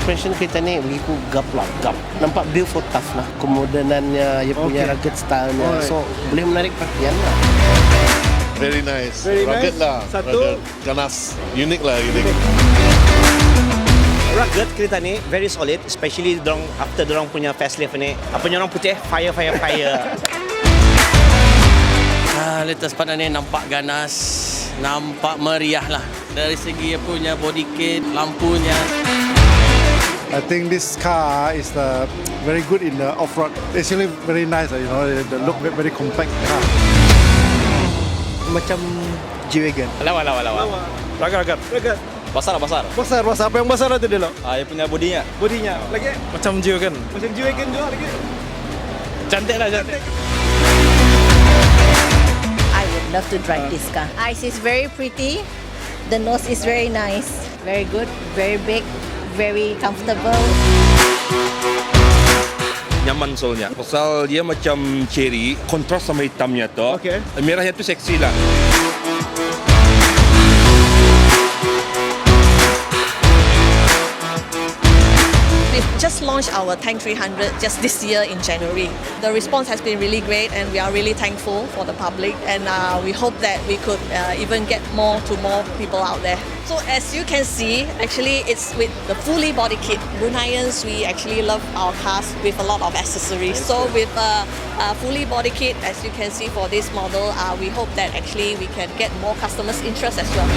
suspension kereta ni begitu gap lah, gap. Nampak build for tough lah. Kemodenannya, dia punya rugged stylenya. So, boleh menarik perhatian lah. Very nice. Very rugged nice. lah. Satu. Rugged. Ganas. Unik lah, unik. Rugged kereta ni very solid, especially after dorang punya facelift ni. Apa yang orang putih, fire. Latest SPARTAN ni nampak ganas, nampak meriah lah. Dari segi punya body kit, lampunya. I think this car is very good in the off-road. It's really very nice, you know, the look very compact car. Macam GWM. Lawa. Rugged. Basar. Besar. Apa yang besar itu dia lo? Dia punya bodinya. Bodinya. Lagi? Macam GWM. Macam GWM juga lagi. Cantik lah, cantik. I would love to drive this car. Eyes is very pretty. The nose is very nice. Very good, very big, very comfortable. Nyaman soalnya. Pasal dia macam cherry, kontras sama hitamnya tu. Okay. Merahnya tu seksi lah. We've just launched our Tank 300 just this year in January. The response has been really great and we are really thankful for the public, and we hope that we could even get more people out there. So as you can see, actually it's with the fully body kit. Bruneians, we actually love our cars with a lot of accessories. So with a fully body kit, as you can see for this model, we hope that actually we can get more customers' interest as well.